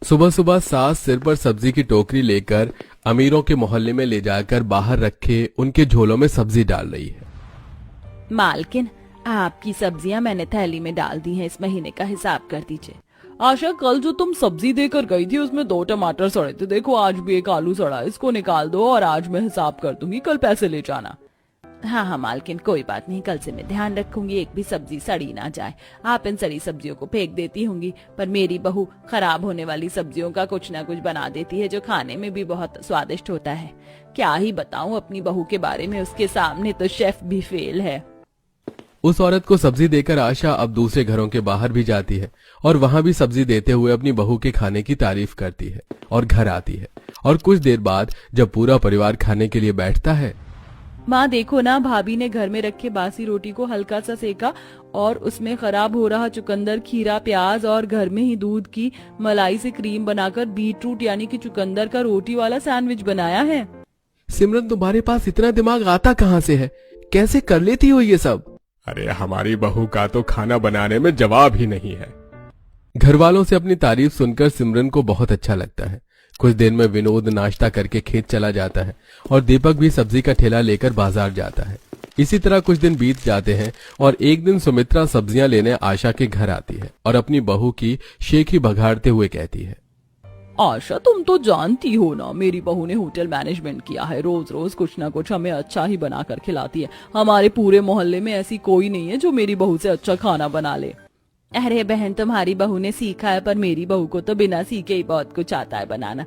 सुबह सुबह सास सिर पर सब्जी की टोकरी लेकर अमीरों के मोहल्ले में ले जाकर बाहर रखे उनके झोलों में सब्जी डाल रही है। मालकिन, आपकी सब्जियां मैंने थैली में डाल दी हैं, इस महीने का हिसाब कर दीजिए। आशा, कल जो तुम सब्जी देकर गई थी उसमें 2 टमाटर सड़े थे, देखो आज भी एक आलू सड़ा है, इसको निकाल दो और आज मैं हिसाब कर दूंगी, कल पैसे ले जाना। हाँ हाँ मालकिन, कोई बात नहीं, कल से मैं ध्यान रखूंगी, एक भी सब्जी सड़ी ना जाए। आप इन सड़ी सब्जियों को फेंक देती होंगी, पर मेरी बहू खराब होने वाली सब्जियों का कुछ ना कुछ बना देती है जो खाने में भी बहुत स्वादिष्ट होता है। क्या ही बताऊं अपनी बहू के बारे में, उसके सामने तो शेफ भी फेल है। उस औरत को सब्जी देकर आशा अब दूसरे घरों के बाहर भी जाती है और वहां भी सब्जी देते हुए अपनी बहू के खाने की तारीफ करती है और घर आती है। और कुछ देर बाद जब पूरा परिवार खाने के लिए बैठता है, माँ देखो ना, भाभी ने घर में रखे बासी रोटी को हल्का सा सेका और उसमें खराब हो रहा चुकंदर, खीरा, प्याज और घर में ही दूध की मलाई से क्रीम बनाकर बीटरूट यानी कि चुकंदर का रोटी वाला सैंडविच बनाया है। सिमरन, तुम्हारे पास इतना दिमाग आता कहाँ से है? कैसे कर लेती हो ये सब? अरे हमारी बहू का तो खाना बनाने में जवाब ही नहीं है। घर वालों से अपनी तारीफ सुनकर सिमरन को बहुत अच्छा लगता है। कुछ देर में विनोद नाश्ता करके खेत चला जाता है और दीपक भी सब्जी का ठेला लेकर बाजार जाता है। इसी तरह कुछ दिन बीत जाते हैं और एक दिन सुमित्रा सब्जियां लेने आशा के घर आती है और अपनी बहू की शेखी बघाड़ते हुए कहती है, आशा, तुम तो जानती हो ना, मेरी बहू ने होटल मैनेजमेंट किया है, रोज रोज कुछ ना कुछ हमें अच्छा ही बना कर खिलाती है। हमारे पूरे मोहल्ले में ऐसी कोई नहीं है जो मेरी बहू से अच्छा खाना बना ले। अरे बहन, तुम्हारी बहू ने सीखा है, पर मेरी बहू को तो बिना सीखे ही बहुत कुछ आता है बनाना।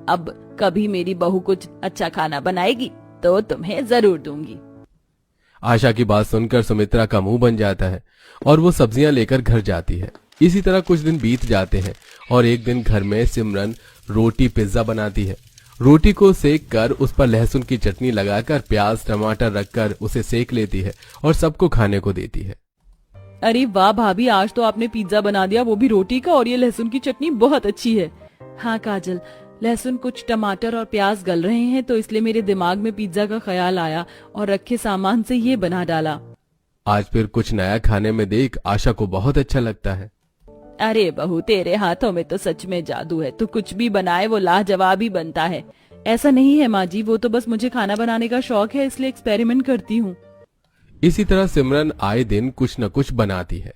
अब कभी मेरी बहू कुछ अच्छा खाना बनाएगी तो तुम्हें जरूर दूंगी। आशा की बात सुनकर सुमित्रा का मुंह बन जाता है और वो सब्जियां लेकर घर जाती है। इसी तरह कुछ दिन बीत जाते हैं और एक दिन घर में सिमरन रोटी पिज्जा बनाती है। रोटी को सेक कर उस पर लहसुन की चटनी लगाकर प्याज टमाटर रखकर उसे सेक लेती है और सबको खाने को देती है। अरे वाह भाभी, आज तो आपने पिज्जा बना दिया, वो भी रोटी का, और ये लहसुन की चटनी बहुत अच्छी है। हाँ काजल, लहसुन कुछ टमाटर और प्याज गल रहे हैं तो इसलिए मेरे दिमाग में पिज्जा का ख्याल आया और रखे सामान से ये बना डाला। आज फिर कुछ नया खाने में देख आशा को बहुत अच्छा लगता है। अरे बहू, तेरे हाथों में तो सच में जादू है, तू कुछ भी बनाए वो लाजवाब ही बनता है। ऐसा नहीं है माँ जी, वो तो बस मुझे खाना बनाने का शौक है, इसलिए एक्सपेरिमेंट करती हूँ। इसी तरह सिमरन आए दिन कुछ न कुछ बनाती है।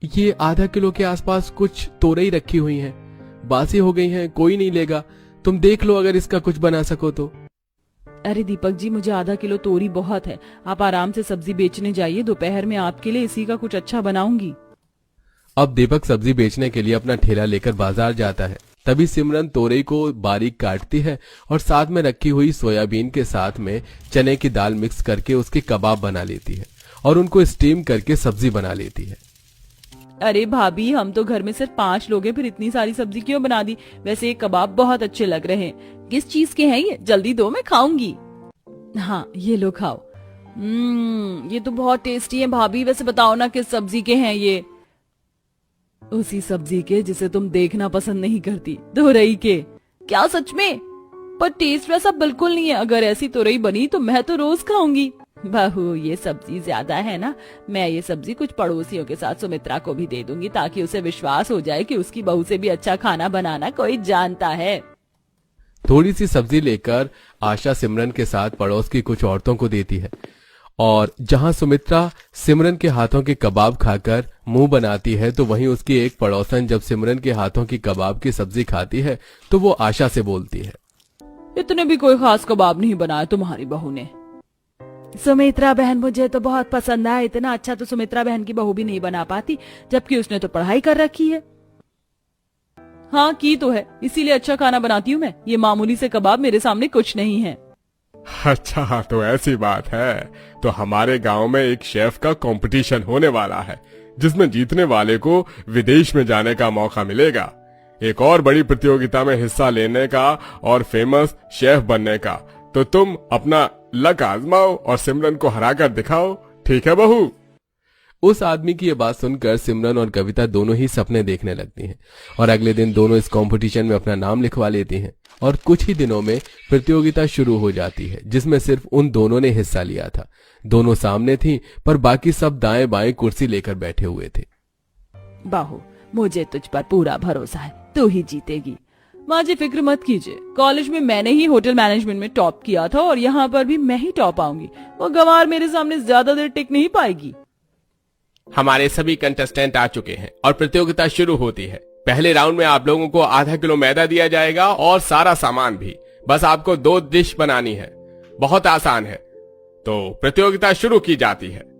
ये आधा किलो के आसपास कुछ तोरई रखी हुई हैं, बासी हो गई हैं, कोई नहीं लेगा, तुम देख लो अगर इसका कुछ बना सको तो। अरे दीपक जी, मुझे आधा किलो तोरी बहुत है, आप आराम से सब्जी बेचने जाइए, दोपहर में आपके लिए इसी का कुछ अच्छा बनाऊंगी। अब दीपक सब्जी बेचने के लिए अपना ठेला लेकर बाजार जाता है। तभी सिमरन तोरई को बारीक काटती है और साथ में रखी हुई सोयाबीन के साथ में चने की दाल मिक्स करके उसके कबाब बना लेती है और उनको स्टीम करके सब्जी बना लेती है। अरे भाभी, हम तो घर में सिर्फ 5 लोग हैं, फिर इतनी सारी सब्जी क्यों बना दी? वैसे ये कबाब बहुत अच्छे लग रहे हैं, किस चीज के हैं ये? जल्दी दो, मैं खाऊंगी। हाँ ये लो खाओ। ये तो बहुत टेस्टी है भाभी, वैसे बताओ ना किस सब्जी के हैं ये? उसी सब्जी के जिसे तुम देखना पसंद नहीं करती, तोरई के। क्या सच में? पर टेस्ट वैसा बिल्कुल नहीं है, अगर ऐसी तोरई बनी तो मैं तो रोज खाऊंगी। बहू, ये सब्जी ज्यादा है ना, मैं ये सब्जी कुछ पड़ोसियों के साथ सुमित्रा को भी दे दूंगी ताकि उसे विश्वास हो जाए कि उसकी बहू से भी अच्छा खाना बनाना कोई जानता है। थोड़ी सी सब्जी लेकर आशा सिमरन के साथ पड़ोस की कुछ औरतों को देती है और जहां सुमित्रा सिमरन के हाथों के कबाब खाकर मुंह बनाती है तो वहीं उसकी एक पड़ोसन जब सिमरन के हाथों की कबाब की सब्जी खाती है तो वो आशा से बोलती है, इतने भी कोई खास कबाब नहीं बनाया तुम्हारी बहू ने। सुमित्रा बहन मुझे तो बहुत पसंद आया, इतना अच्छा तो सुमित्रा बहन की बहू भी नहीं बना पाती, जबकि उसने तो पढ़ाई कर रखी है। हाँ की तो है, इसीलिए अच्छा खाना बनाती हूँ मैं, ये मामूली से कबाब मेरे सामने कुछ नहीं है। अच्छा तो ऐसी बात है, तो हमारे गांव में एक शेफ का कंपटीशन होने वाला है जिसमें जीतने वाले को विदेश में जाने का मौका मिलेगा, एक और बड़ी प्रतियोगिता में हिस्सा लेने का और फेमस शेफ बनने का। तो तुम अपना लक आजमाओ और सिमरन को हराकर दिखाओ, ठीक है बहू? उस आदमी की ये बात सुनकर सिमरन और कविता दोनों ही सपने देखने लगती हैं और अगले दिन दोनों इस कंपटीशन में अपना नाम लिखवा लेती हैं और कुछ ही दिनों में प्रतियोगिता शुरू हो जाती है जिसमें सिर्फ उन दोनों ने हिस्सा लिया था। दोनों सामने थीं पर बाकी सब दाएं बाएं कुर्सी लेकर बैठे हुए थे। बहू, मुझे तुझ पर पूरा भरोसा है, तू ही जीतेगी। माँ जी फिक्र मत कीजिए, कॉलेज में मैंने ही होटल मैनेजमेंट में टॉप किया था और यहाँ पर भी मैं ही टॉप आऊंगी। वो गंवार मेरे सामने ज्यादा देर टिक नहीं पाएगी। हमारे सभी कंटेस्टेंट आ चुके हैं और प्रतियोगिता शुरू होती है। पहले राउंड में आप लोगों को आधा किलो मैदा दिया जाएगा और सारा सामान भी। बस आपको 2 डिश बनानी है, बहुत आसान है। तो प्रतियोगिता शुरू की जाती है।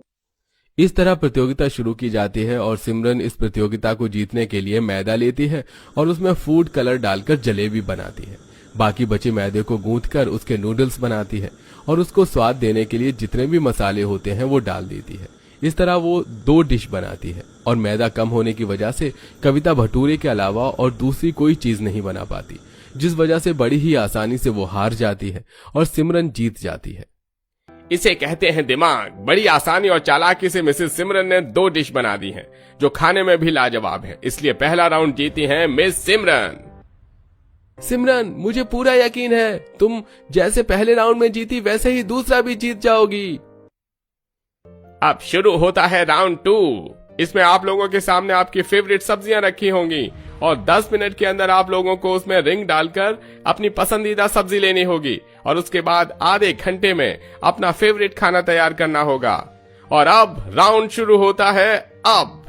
इस तरह प्रतियोगिता शुरू की जाती है और सिमरन इस प्रतियोगिता को जीतने के लिए मैदा लेती है और उसमें फूड कलर डालकर जलेबी बनाती है। बाकी बचे मैदे को गूंथकर उसके नूडल्स बनाती है और उसको स्वाद देने के लिए जितने भी मसाले होते हैं वो डाल देती है। इस तरह वो 2 डिश बनाती है और मैदा कम होने की वजह से कविता भटूरे के अलावा और दूसरी कोई चीज नहीं बना पाती, जिस वजह से बड़ी ही आसानी से वो हार जाती है और सिमरन जीत जाती है। इसे कहते हैं दिमाग। बड़ी आसानी और चालाकी से मिसेस सिमरन ने 2 डिश बना दी हैं, जो खाने में भी लाजवाब है। इसलिए पहला राउंड जीती हैं मिस सिमरन। सिमरन, मुझे पूरा यकीन है तुम जैसे पहले राउंड में जीती वैसे ही दूसरा भी जीत जाओगी। अब शुरू होता है राउंड 2। इसमें आप लोगों के सामने आपकी फेवरेट सब्जियां रखी होंगी और 10 मिनट के अंदर आप लोगों को उसमें रिंग डालकर अपनी पसंदीदा सब्जी लेनी होगी और उसके बाद आधे घंटे में अपना फेवरेट खाना तैयार करना होगा। और अब राउंड शुरू होता है। अब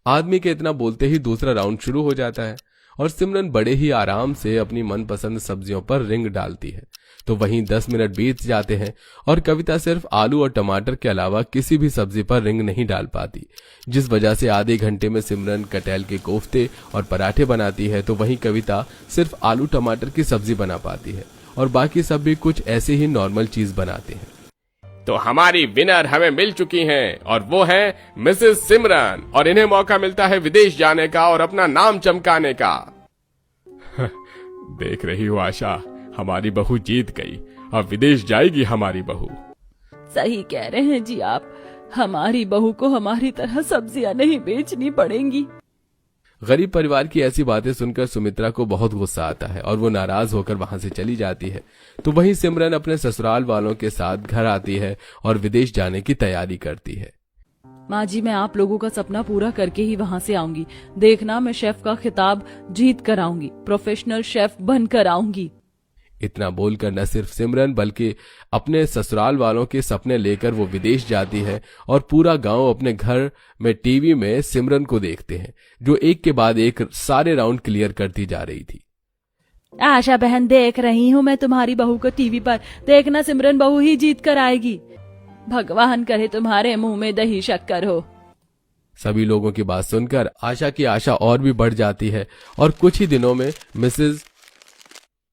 आदमी के इतना बोलते ही दूसरा राउंड शुरू हो जाता है और सिमरन बड़े ही आराम से अपनी मनपसंद सब्जियों पर रिंग डालती है। तो वहीं 10 मिनट बीत जाते हैं और कविता सिर्फ आलू और टमाटर के अलावा किसी भी सब्जी पर रिंग नहीं डाल पाती, जिस वजह से आधे घंटे में सिमरन कटहल के कोफ्ते और पराठे बनाती है। तो वहीं कविता सिर्फ आलू टमाटर की सब्जी बना पाती है और बाकी सब भी कुछ ऐसे ही नॉर्मल चीज बनाते हैं। तो हमारी विनर हमें मिल चुकी हैं और वो है मिसेस सिमरन, और इन्हें मौका मिलता है विदेश जाने का और अपना नाम चमकाने का। देख रही हो आशा, हमारी बहू जीत गई। अब विदेश जाएगी हमारी बहू। सही कह रहे हैं जी आप, हमारी बहू को हमारी तरह सब्जियां नहीं बेचनी पड़ेंगी। गरीब परिवार की ऐसी बातें सुनकर सुमित्रा को बहुत गुस्सा आता है और वो नाराज होकर वहां से चली जाती है। तो वहीं सिमरन अपने ससुराल वालों के साथ घर आती है और विदेश जाने की तैयारी करती है। माँ जी, मैं आप लोगों का सपना पूरा करके ही वहाँ से आऊंगी। देखना, मैं शेफ का खिताब जीत कर आऊंगी, प्रोफेशनल शेफ बनकर आऊंगी। इतना बोलकर न सिर्फ सिमरन बल्कि अपने ससुराल वालों के सपने लेकर वो विदेश जाती है और पूरा गांव अपने घर में टीवी में सिमरन को देखते हैं, जो एक के बाद एक सारे राउंड क्लियर करती जा रही थी। आशा बहन, देख रही हूँ मैं तुम्हारी बहू को टीवी पर। देखना, सिमरन बहू ही जीत कर आएगी। भगवान करे तुम्हारे मुंह में दही शक्कर हो। सभी लोगों की बात सुनकर आशा की आशा और भी बढ़ जाती है और कुछ ही दिनों में मिसेज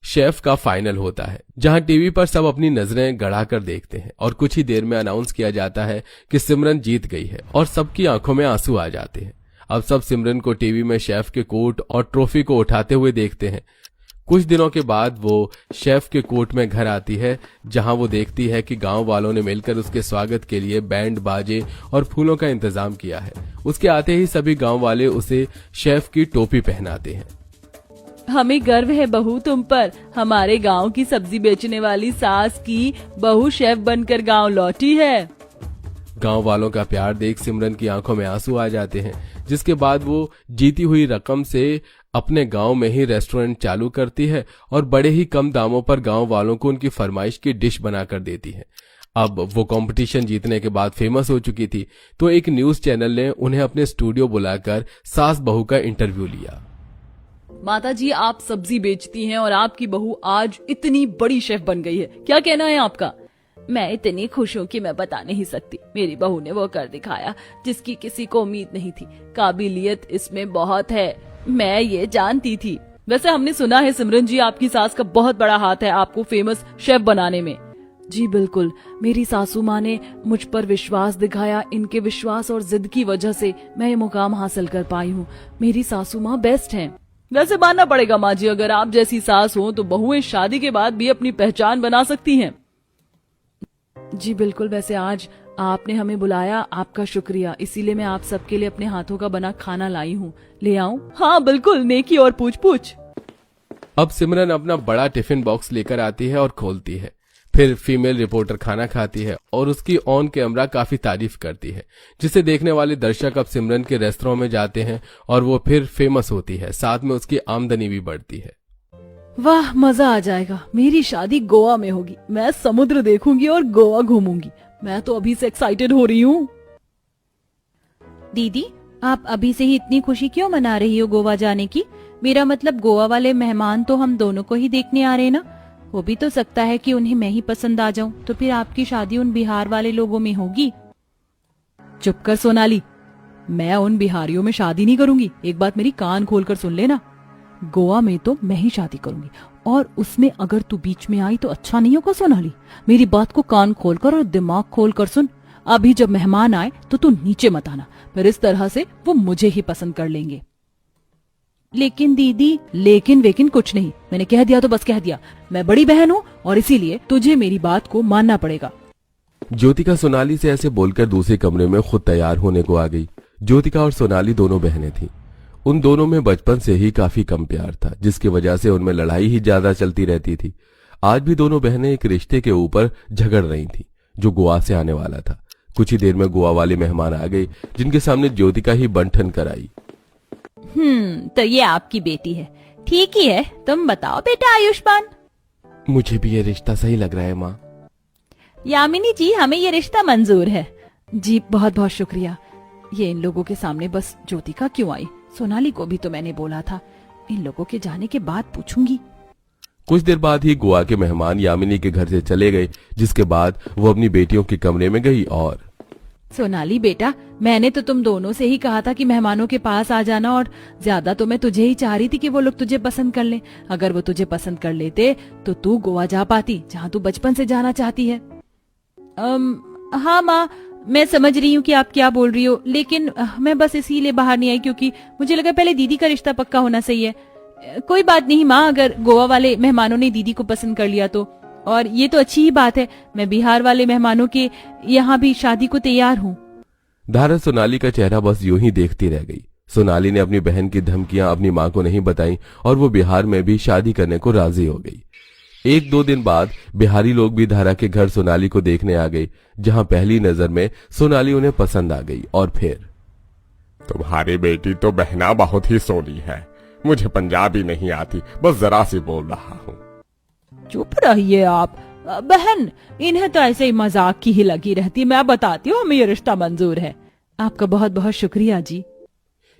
शेफ का फाइनल होता है, जहां टीवी पर सब अपनी नजरें गड़ाकर देखते हैं और कुछ ही देर में अनाउंस किया जाता है कि सिमरन जीत गई है और सबकी आंखों में आंसू आ जाते हैं। अब सब सिमरन को टीवी में शेफ के कोट और ट्रॉफी को उठाते हुए देखते हैं। कुछ दिनों के बाद वो शेफ के कोट में घर आती है, जहां वो देखती है कि गांव वालों ने मिलकर उसके स्वागत के लिए बैंड बाजे और फूलों का इंतजाम किया है। उसके आते ही सभी गांव वाले उसे शेफ की टोपी पहनाते हैं। हमें गर्व है बहू तुम पर। हमारे गांव की सब्जी बेचने वाली सास की बहू शेफ बनकर गांव लौटी है। गांव वालों का प्यार देख सिमरन की आंखों में आंसू आ जाते हैं, जिसके बाद वो जीती हुई रकम से अपने गांव में ही रेस्टोरेंट चालू करती है और बड़े ही कम दामों पर गांव वालों को उनकी फरमाइश की डिश बनाकर देती है। अब वो कंपटीशन जीतने के बाद फेमस हो चुकी थी, तो एक न्यूज चैनल ने उन्हें अपने स्टूडियो बुलाकर सास बहू का इंटरव्यू लिया। माता जी, आप सब्जी बेचती हैं और आपकी बहू आज इतनी बड़ी शेफ बन गई है, क्या कहना है आपका? मैं इतनी खुश हूँ कि मैं बता नहीं सकती। मेरी बहू ने वो कर दिखाया जिसकी किसी को उम्मीद नहीं थी। काबिलियत इसमें बहुत है, मैं ये जानती थी। वैसे हमने सुना है सिमरन जी, आपकी सास का बहुत बड़ा हाथ है आपको फेमस शेफ बनाने में। जी बिल्कुल, मेरी सासू माँ ने मुझ पर विश्वास दिखाया। इनके विश्वास और जिद की वजह से मैं ये मुकाम हासिल कर पाई हूँ। मेरी सासू माँ बेस्ट हैं। वैसे मानना पड़ेगा माँ जी, अगर आप जैसी सास हो तो बहुएं शादी के बाद भी अपनी पहचान बना सकती हैं। जी बिल्कुल, वैसे आज आपने हमें बुलाया, आपका शुक्रिया। इसीलिए मैं आप सबके लिए अपने हाथों का बना खाना लाई हूँ। ले आऊं? हाँ बिल्कुल, नेकी और पूछ पूछ। अब सिमरन अपना बड़ा टिफिन बॉक्स लेकर आती है और खोलती है। फिर फीमेल रिपोर्टर खाना खाती है और उसकी ऑन कैमरा काफी तारीफ करती है, जिसे देखने वाले दर्शक अब सिमरन के रेस्टोरेंट में जाते हैं और वो फिर फेमस होती है, साथ में उसकी आमदनी भी बढ़ती है। वाह, मजा आ जाएगा। मेरी शादी गोवा में होगी, मैं समुद्र देखूंगी और गोवा घूमूंगी। मैं तो अभी से एक्साइटेड हो रही हूँ। दीदी, आप अभी से ही इतनी खुशी क्यों मना रही हो गोवा जाने की? मेरा मतलब गोवा वाले मेहमान तो हम दोनों को ही देखने आ रहे हैं ना। हो भी तो सकता है कि उन्हें मैं ही पसंद आ जाऊं, तो फिर आपकी शादी उन बिहार वाले लोगों में होगी। चुप कर सोनाली, मैं उन बिहारियों में शादी नहीं करूंगी। एक बात मेरी कान खोलकर सुन लेना, गोवा में तो मैं ही शादी करूंगी, और उसमें अगर तू बीच में आई तो अच्छा नहीं होगा। सोनाली, मेरी बात को कान खोलकर और दिमाग खोलकर सुन। अभी जब मेहमान आए तो तू नीचे मत आना, फिर इस तरह से वो मुझे ही पसंद कर लेंगे। लेकिन दीदी, लेकिन वेकिन कुछ नहीं, मैंने कह दिया तो बस कह दिया। मैं बड़ी बहन हूँ और इसीलिए तुझे मेरी बात को मानना पड़ेगा। ज्योतिका सोनाली से ऐसे बोलकर दूसरे कमरे में खुद तैयार होने को आ गई। ज्योतिका और सोनाली दोनों बहनें थीं। उन दोनों में बचपन से ही काफी कम प्यार था, जिसकी वजह से उनमें लड़ाई ही ज्यादा चलती रहती थी। आज भी दोनों बहनें एक रिश्ते के ऊपर झगड़ रही थीं, जो गोवा से आने वाला था। कुछ ही देर में गोवा वाले मेहमान आ गए, जिनके सामने ज्योतिका ही बंठन कराई। तो ये आपकी बेटी है। ठीक ही है, तुम बताओ बेटा आयुष्मान। मुझे भी ये रिश्ता सही लग रहा है माँ। यामिनी जी, हमें ये रिश्ता मंजूर है। जी बहुत बहुत शुक्रिया। ये इन लोगों के सामने बस ज्योतिका क्यों आई? सोनाली को भी तो मैंने बोला था। इन लोगों के जाने के बाद पूछूंगी। कुछ देर बाद ही गोवा के मेहमान यामिनी के घर से चले गए, जिसके बाद वो अपनी बेटियों के कमरे में गई और सोनाली बेटा, मैंने तो तुम दोनों से ही कहा था कि मेहमानों के पास आ जाना, और ज्यादा तो मैं तुझे ही चाह रही थी कि वो लोग तुझे पसंद कर लें। अगर वो तुझे पसंद कर लेते तो तू गोवा जा पाती, जहाँ तू बचपन से जाना चाहती है। हाँ माँ, मैं समझ रही हूँ कि आप क्या बोल रही हो, लेकिन मैं बस इसीलिए बाहर नहीं आई क्योंकि मुझे लगा पहले दीदी का रिश्ता पक्का होना सही है। कोई बात नहीं माँ, अगर गोवा वाले मेहमानों ने दीदी को पसंद कर लिया तो, और ये तो अच्छी ही बात है। मैं बिहार वाले मेहमानों के यहाँ भी शादी को तैयार हूँ। धारा सोनाली का चेहरा बस यूं ही देखती रह गई। सोनाली ने अपनी बहन की धमकियां अपनी मां को नहीं बताई और वो बिहार में भी शादी करने को राजी हो गई। एक दो दिन बाद बिहारी लोग भी धारा के घर सोनाली को देखने आ गए, जहां पहली नजर में सोनाली उन्हें पसंद आ गई। और फिर तुम्हारी बेटी तो बहना बहुत ही सोनी है। मुझे पंजाबी नहीं आती, बस जरा सी बोल रहा हूँ। चुप रहिए आप। बहन, इन्हें तो ऐसे ही मजाक की ही लगी रहती। मैं बताती हूँ, हमें ये रिश्ता मंजूर है। आपका बहुत बहुत शुक्रिया जी।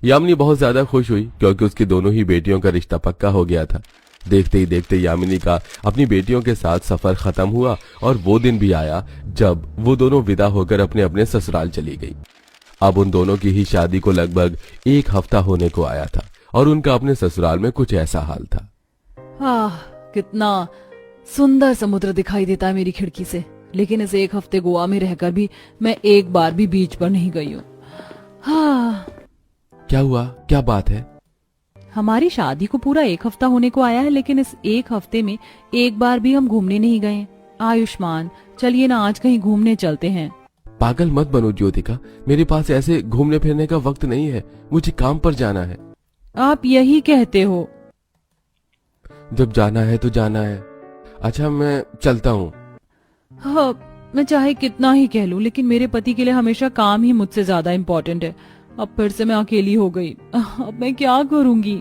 यामिनी बहुत ज्यादा खुश हुई क्योंकि उसकी दोनों ही बेटियों का रिश्ता पक्का हो गया था। देखते ही देखते यामिनी का अपनी बेटियों के साथ सफर खत्म हुआ और वो दिन भी आया जब वो दोनों विदा होकर अपने अपने ससुराल चली गई। अब उन दोनों की ही शादी को लगभग एक हफ्ता होने को आया था और उनका अपने ससुराल में कुछ ऐसा हाल था। कितना सुंदर समुद्र दिखाई देता है मेरी खिड़की से, लेकिन इस एक हफ्ते गोवा में रहकर भी मैं एक बार भी बीच पर नहीं गई हूँ। क्या हुआ? क्या बात है? हमारी शादी को पूरा एक हफ्ता होने को आया है, लेकिन इस एक हफ्ते में एक बार भी हम घूमने नहीं गए। आयुष्मान, चलिए ना आज कहीं घूमने चलते हैं। पागल मत बनो ज्योतिका, मेरे पास ऐसे घूमने फिरने का वक्त नहीं है। मुझे काम पर जाना है। आप यही कहते हो। जब जाना है तो जाना है। अच्छा, मैं चलता हूँ। हाँ, मैं चाहे कितना ही कह लूं, लेकिन मेरे पति के लिए हमेशा काम ही मुझसे ज्यादा इम्पोर्टेंट है। अब फिर से मैं अकेली हो गई। अब मैं क्या करूंगी?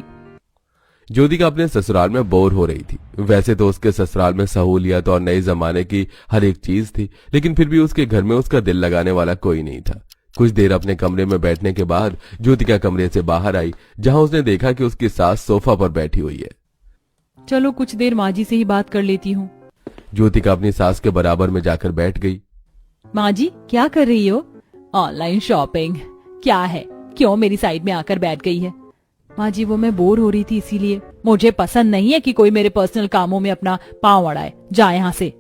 ज्योतिका अपने ससुराल में बोर हो रही थी। वैसे तो उसके ससुराल में सहूलियत और नए जमाने की हर एक चीज थी, लेकिन फिर भी उसके घर में उसका दिल लगाने वाला कोई नहीं था। कुछ देर अपने कमरे में बैठने के बाद ज्योतिका कमरे से बाहर आई, जहां उसने देखा कि उसकी सास सोफा पर बैठी हुई है। चलो कुछ देर माँ जी से ही बात कर लेती हूँ। ज्योतिका अपनी सास के बराबर में जाकर बैठ गई। माँ जी, क्या कर रही हो? Online shopping. क्या है, क्यों मेरी साइड में आकर बैठ गई है? माँ जी, वो मैं बोर हो रही थी इसीलिए। मुझे पसंद नहीं है कि कोई मेरे पर्सनल कामों में अपना पांव अड़ाए। जा यहाँ से।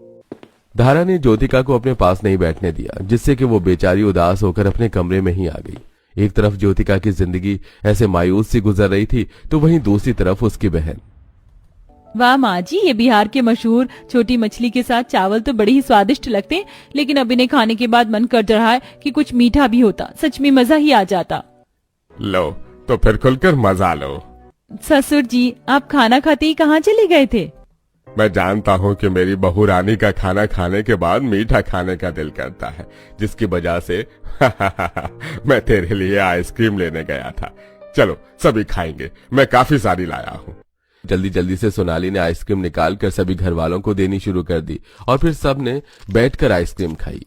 धारा ने ज्योतिका को अपने पास नहीं बैठने दिया, जिससे कि वो बेचारी उदास होकर अपने कमरे में ही आ गई। एक तरफ ज्योतिका की जिंदगी ऐसे मायूस सी गुजर रही थी, तो वहीं दूसरी तरफ उसकी बहन। वाह माँ जी, ये बिहार के मशहूर छोटी मछली के साथ चावल तो बड़े ही स्वादिष्ट लगते हैं, लेकिन अब इन्हें खाने के बाद मन कर रहा है कि कुछ मीठा भी होता। सच में मजा ही आ जाता। लो तो फिर खुलकर मजा लो। ससुर जी, आप खाना खाते ही कहाँ चले गए थे? मैं जानता हूँ कि मेरी बहू रानी का खाना खाने के बाद मीठा खाने का दिल करता है, जिसकी वजह से मैं तेरे लिए आइसक्रीम लेने गया था। चलो सभी खाएंगे, मैं काफी सारी लाया हूँ। जल्दी जल्दी से सोनाली ने आइसक्रीम निकालकर सभी घर वालों को देनी शुरू कर दी और फिर सब ने बैठकर आइसक्रीम खाई।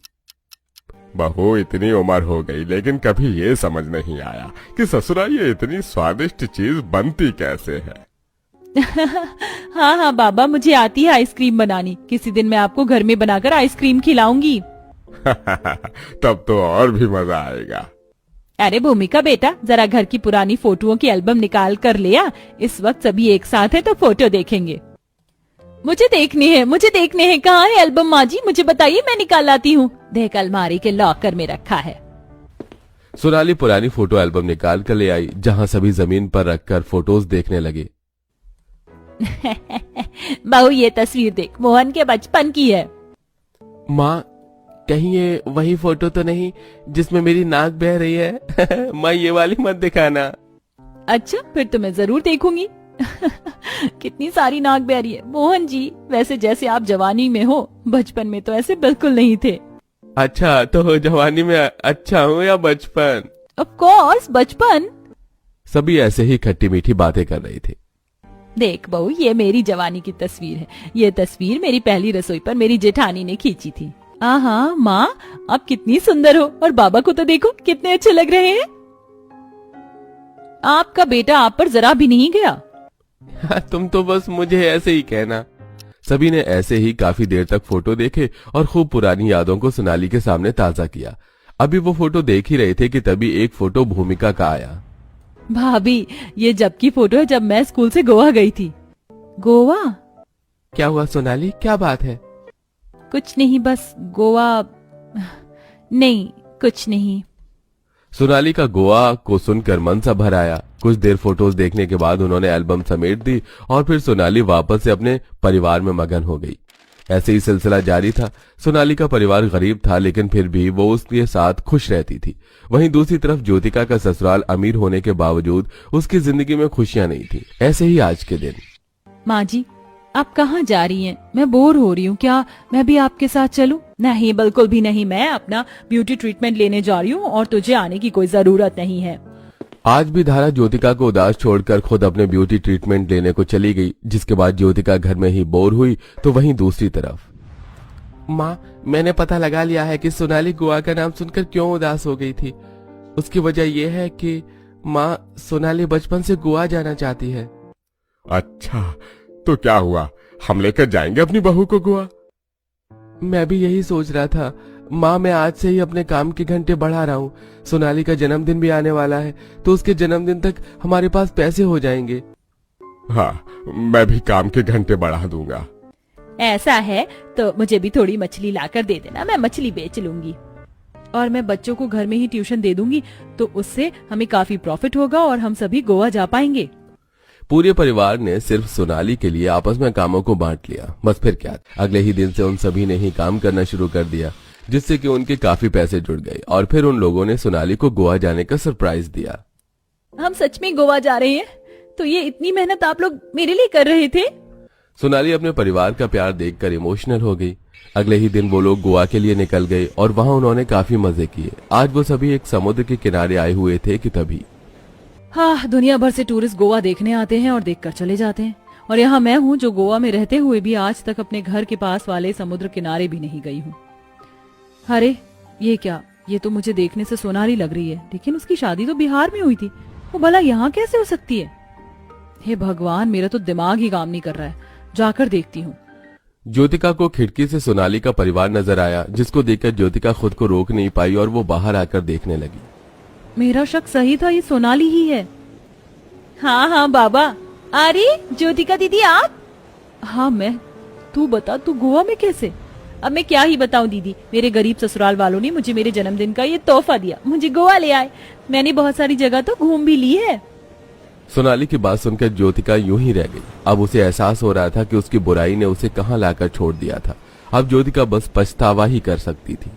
बहू इतनी उम्र हो गई लेकिन कभी ये समझ नहीं आया कि ससुराल ये इतनी स्वादिष्ट चीज बनती कैसे है। हाँ हाँ बाबा, मुझे आती है आइसक्रीम बनानी। किसी दिन मैं आपको घर में बनाकर आइसक्रीम खिलाऊंगी। तब तो और भी मजा आएगा। अरे भूमिका बेटा, जरा घर की पुरानी फोटोओं की एल्बम निकाल कर ले आ। इस वक्त सभी एक साथ है तो फोटो देखेंगे। मुझे देखने हैं। कहाँ है एल्बम माँ जी? मुझे बताइए, मैं निकाल लाती हूँ। देख, अलमारी के लॉकर में रखा है। सोनाली पुरानी फोटो एल्बम निकाल कर ले आई, जहाँ सभी जमीन पर रखकर फोटोज देखने लगे। बहू, ये तस्वीर देख, मोहन के बचपन की है। माँ, कहीं ये वही फोटो तो नहीं जिसमें मेरी नाक बह रही है? माँ, ये वाली मत दिखाना। अच्छा, फिर तो मैं जरूर देखूंगी। कितनी सारी नाक बह रही है। मोहन जी, वैसे जैसे आप जवानी में हो, बचपन में तो ऐसे बिल्कुल नहीं थे। अच्छा, तो जवानी में अच्छा हूँ या बचपन? ऑफ कोर्स बचपन। सभी ऐसे ही खट्टी मीठी बातें कर रहे थे। देख बहू, ये मेरी जवानी की तस्वीर है। ये तस्वीर मेरी पहली रसोई पर मेरी जेठानी ने खींची थी। हाँ माँ, आप कितनी सुंदर हो, और बाबा को तो देखो कितने अच्छे लग रहे हैं। आपका बेटा आप पर जरा भी नहीं गया। तुम तो बस मुझे ऐसे ही कहना। सभी ने ऐसे ही काफी देर तक फोटो देखे और खूब पुरानी यादों को सोनाली के सामने ताजा किया। अभी वो फोटो देख ही रहे थे कि तभी एक फोटो भूमिका का आया। भाभी, ये जब की फोटो है जब मैं स्कूल से गोवा गई थी। गोवा? क्या हुआ सोनाली, क्या बात है? कुछ नहीं, बस गोवा। नहीं, कुछ नहीं। सोनाली का गोवा को सुनकर मन सा भर आया। कुछ देर फोटोज देखने के बाद उन्होंने एल्बम समेट दी और फिर सोनाली वापस से अपने परिवार में मगन हो गई। ऐसे ही सिलसिला जारी था। सोनाली का परिवार गरीब था, लेकिन फिर भी वो उसके साथ खुश रहती थी। वहीं दूसरी तरफ ज्योतिका का ससुराल अमीर होने के बावजूद उसकी जिंदगी में खुशियां नहीं थी। ऐसे ही आज के दिन। माँ जी, आप कहाँ जा रही हैं? मैं बोर हो रही हूँ, क्या मैं भी आपके साथ चलूं? नहीं, बिल्कुल भी नहीं। मैं अपना ब्यूटी ट्रीटमेंट लेने जा रही हूँ और तुझे आने की कोई जरूरत नहीं है। आज भी धारा ज्योतिका को उदास छोड़कर खुद अपने ब्यूटी ट्रीटमेंट लेने को चली गई, जिसके बाद ज्योतिका घर में ही बोर हुई। तो वहीं दूसरी तरफ, माँ, मैंने पता लगा लिया है कि सोनाली गोवा का नाम सुनकर क्यों उदास हो गई थी। उसकी वजह यह है कि माँ, सोनाली बचपन से गोवा जाना चाहती है। अच्छा, तो क्या हुआ, हम लेकर जाएंगे अपनी बहू को गोवा? मैं भी यही सोच रहा था माँ। मैं आज से ही अपने काम के घंटे बढ़ा रहा हूँ। सोनाली का जन्मदिन भी आने वाला है, तो उसके जन्मदिन तक हमारे पास पैसे हो जाएंगे। हाँ, मैं भी काम के घंटे बढ़ा दूंगा। ऐसा है तो मुझे भी थोड़ी मछली लाकर दे देना, मैं मछली बेच लूंगी। और मैं बच्चों को घर में ही ट्यूशन दे दूंगी, तो उससे हमें काफी प्रॉफिट होगा और हम सभी गोवा जा पाएंगे। पूरे परिवार ने सिर्फ सोनाली के लिए आपस में कामों को बांट लिया। बस फिर क्या, अगले ही दिन से उन सभी ने ही काम करना शुरू कर दिया, जिससे कि उनके काफी पैसे जुड़ गए। और फिर उन लोगों ने सोनाली को गोवा जाने का सरप्राइज दिया। हम सच में गोवा जा रहे हैं? तो ये इतनी मेहनत आप लोग मेरे लिए कर रहे थे? सोनाली अपने परिवार का प्यार देखकर इमोशनल हो गई। अगले ही दिन वो लोग गोवा के लिए निकल गए और वहाँ उन्होंने काफी मजे किए। आज वो सभी एक समुद्र के किनारे आए हुए थे कि तभी, हाँ, दुनिया भर से टूरिस्ट गोवा देखने आते हैं और देखकर चले जाते हैं, और यहाँ मैं हूँ जो गोवा में रहते हुए भी आज तक अपने घर के पास वाले समुद्र किनारे भी नहीं गई हूँ। अरे ये क्या, ये तो मुझे देखने से सोनाली लग रही है, लेकिन उसकी शादी तो बिहार में हुई थी। वो भला यहाँ कैसे हो सकती है? हे भगवान, मेरा तो दिमाग ही काम नहीं कर रहा है। जाकर देखती हूँ। ज्योतिका को खिड़की से सोनाली का परिवार नजर आया, जिसको देखकर ज्योतिका खुद को रोक नहीं पाई और वो बाहर आकर देखने लगी। मेरा शक सही था, ये सोनाली ही है। हाँ बाबा। अरे ज्योतिका दीदी, आप? हाँ मैं। तू बता, तू गोवा में कैसे? अब मैं क्या ही बताऊं दीदी, मेरे गरीब ससुराल वालों ने मुझे मेरे जन्मदिन का ये तोहफा दिया, मुझे गोवा ले आए। मैंने बहुत सारी जगह तो घूम भी ली है। सोनाली की बात सुनकर ज्योतिका यूं ही रह गई। अब उसे एहसास हो रहा था कि उसकी बुराई ने उसे कहां लाकर छोड़ दिया था। अब ज्योतिका बस पछतावा ही कर सकती थी।